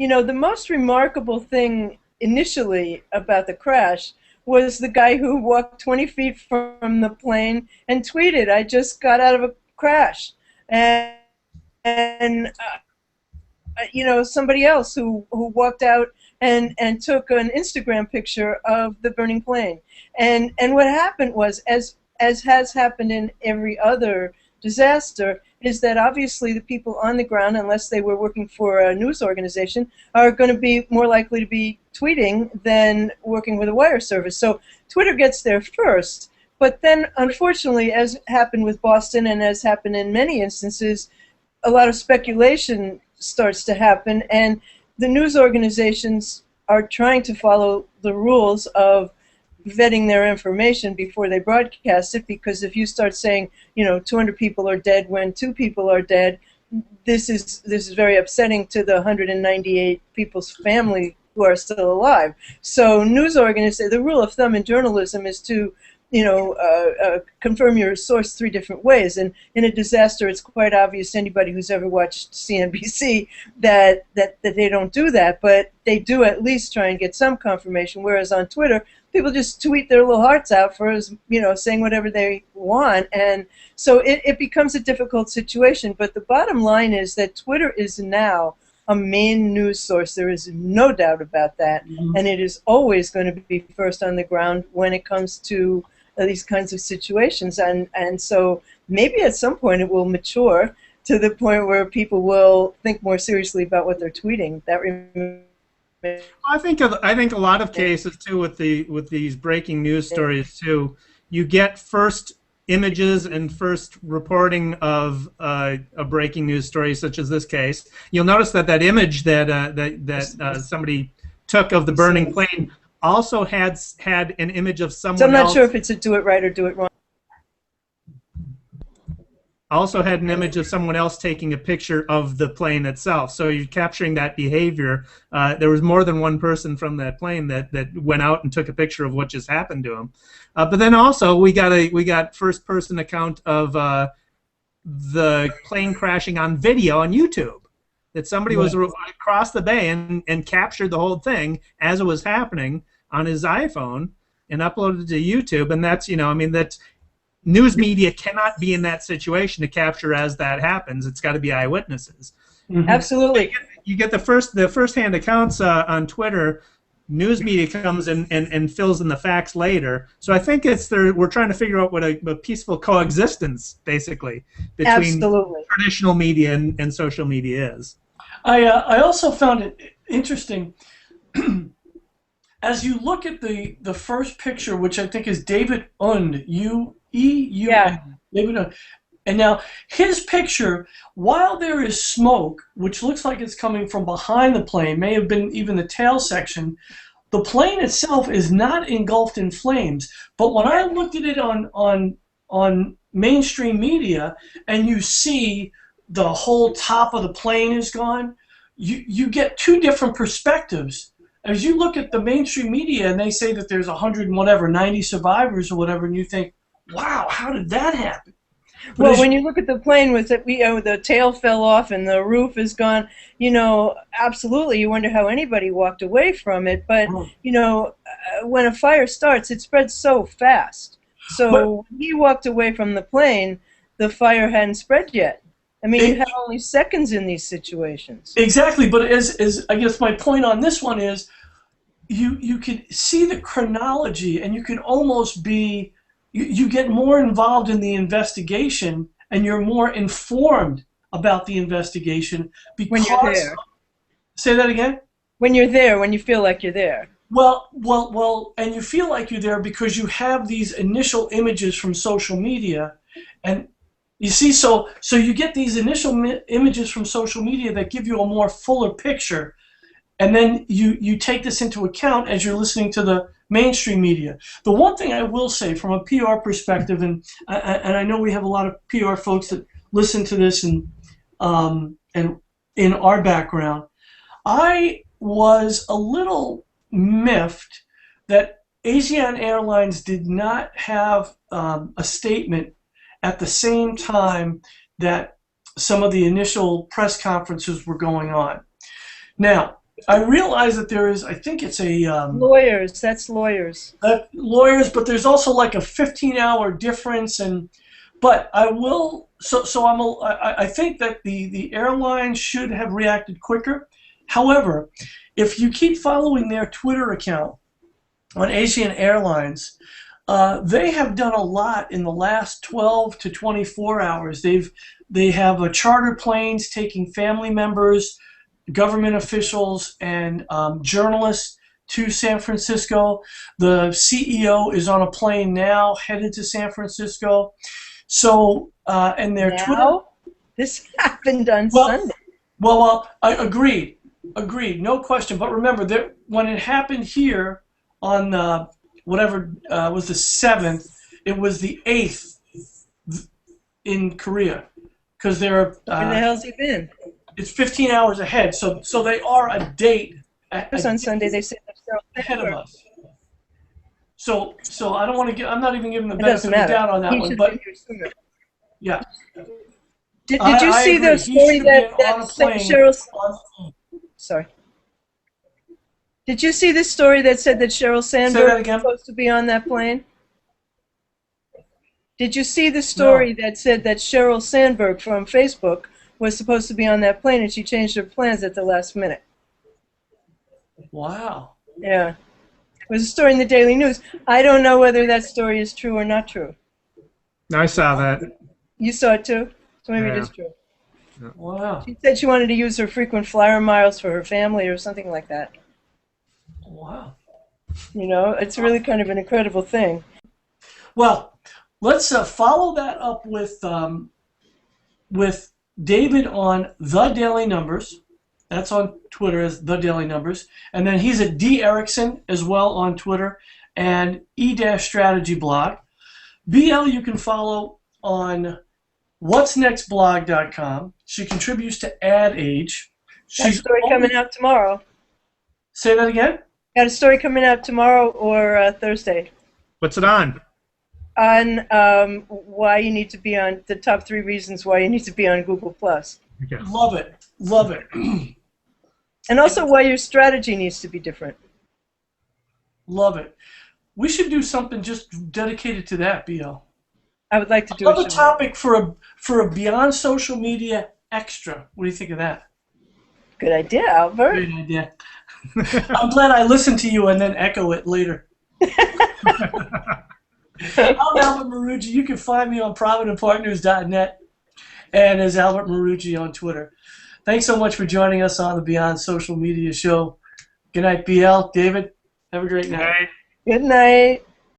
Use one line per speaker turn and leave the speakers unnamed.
the most remarkable thing initially about the crash was the guy who walked 20 feet from the plane and tweeted, "I just got out of a crash." And somebody else who walked out and took an Instagram picture of the burning plane. And what happened was, as has happened in every other disaster, is that obviously the people on the ground, unless they were working for a news organization, are going to be more likely to be tweeting than working with a wire service. So Twitter gets there first. But then, unfortunately, as happened with Boston and as happened in many instances, a lot of speculation starts to happen, and the news organizations are trying to follow the rules of vetting their information before they broadcast it, because if you start saying, 200 people are dead when 2 people are dead, this is very upsetting to the 198 people's family who are still alive. So news organizations, the rule of thumb in journalism is to confirm your source 3 different ways. And in a disaster, it's quite obvious to anybody who's ever watched CNBC that they don't do that, but they do at least try and get some confirmation. Whereas on Twitter, people just tweet their little hearts out for, saying whatever they want. And so it becomes a difficult situation. But the bottom line is that Twitter is now a main news source. There is no doubt about that. Mm-hmm. And it is always going to be first on the ground when it comes to these kinds of situations. And so maybe at some point it will mature to the point where people will think more seriously about what they're tweeting. That remains.
I think a lot of cases too with these breaking news stories too, you get first images and first reporting of a breaking news story, such as this case. You'll notice that image that somebody took of the burning plane also had an image of someone else.
So I'm not sure if it's a do it right or do it wrong.
Also had an image of someone else taking a picture of the plane itself. So you're capturing that behavior. There was more than one person from that plane that went out and took a picture of what just happened to him. But then also we got first-person account of the plane crashing on video on YouTube. That somebody was across the bay and captured the whole thing as it was happening on his iPhone and uploaded it to YouTube. And that's, that's news media cannot be in that situation to capture as that happens. It's got to be eyewitnesses.
Mm-hmm. Absolutely.
You get the first-hand accounts on Twitter. News media comes and fills in the facts later. So I think we're trying to figure out what a peaceful coexistence, basically, between traditional media and social media is.
I also found it interesting as you look at the first picture, which I think is David Und, U-E-U-N.
Yeah.
David Und. And now his picture, while there is smoke, which looks like it's coming from behind the plane, may have been even the tail section, the plane itself is not engulfed in flames. But when I looked at it on mainstream media, and you see the whole top of the plane is gone, you get 2 different perspectives. As you look at the mainstream media and they say that there's 90 survivors or whatever, and you think, wow, how did that happen?
Well, when you look at the plane with the tail fell off and the roof is gone, absolutely, you wonder how anybody walked away from it. But, when a fire starts, it spreads so fast. So when he walked away from the plane, the fire hadn't spread yet. I mean, you have only seconds in these situations.
Exactly, but as I guess my point on this one is, you can see the chronology, and you can almost be, you get more involved in the investigation, and you're more informed about the investigation because.
When you're there.
Say that again?
When you're there, when you feel like you're there.
Well, and you feel like you're there because you have these initial images from social media, and you see, so you get these initial images from social media that give you a more fuller picture, and then you take this into account as you're listening to the mainstream media. The one thing I will say from a PR perspective, and I know we have a lot of PR folks that listen to this, and in our background, I was a little miffed that Asiana Airlines did not have a statement at the same time that some of the initial press conferences were going on. Now, I realize that there is, I think it's a
Lawyers, that's lawyers.
lawyers, but there's also like a 15-hour difference, but I will. I think that the airline should have reacted quicker. However, if you keep following their Twitter account on Asian Airlines, they have done a lot in the last 12 to 24 hours. They have charter planes taking family members, government officials, and journalists to San Francisco. The CEO is on a plane now headed to San Francisco. So, and their Twitter.
This happened on Sunday.
Well, I agreed, no question. But remember, when it happened here on whatever was the 7th, it was the 8th in Korea, because they're.
Where the hell's he been?
It's 15 hours ahead, so they are a date.
On Sunday they said
ahead of us. So I don't want to I'm not even giving the benefit of the doubt on that one, but yeah.
Did you see the story that Cheryl? Sorry. Did you see this story that said that Sheryl Sandberg was supposed to be on that plane? Did you see the story that said that Sheryl Sandberg from Facebook was supposed to be on that plane and she changed her plans at the last minute?
Wow.
Yeah. It was a story in the Daily News. I don't know whether that story is true or not true.
I saw that.
You saw it too? So maybe it is true.
Wow.
She said she wanted to use her frequent flyer miles for her family or something like that.
Wow.
You know, it's really kind of an incredible thing.
Well, let's follow that up with David on The Daily Numbers. That's on Twitter as The Daily Numbers. And then he's at D. Erickson as well on Twitter and E-Strategy Blog. BL you can follow on whatsnextblog.com. She contributes to Ad Age.
Got a story coming out tomorrow.
Say that again?
Got a story coming out tomorrow or Thursday.
What's it on?
On why you need to be on, the top 3 reasons why you need to be on Google+.
Okay. Love it. Love it.
And also why your strategy needs to be different.
Love it. We should do something just dedicated to that, BL.
I would like to do
another topic for a Beyond Social Media extra. What do you think of that?
Good idea, Albert.
Great idea. I'm glad I listened to you and then echo it later. I'm Albert Maruggi. You can find me on ProvidentPartners.net and as Albert Maruggi on Twitter. Thanks so much for joining us on the Beyond Social Media show. Good night, BL. David, have a great night.
Good night.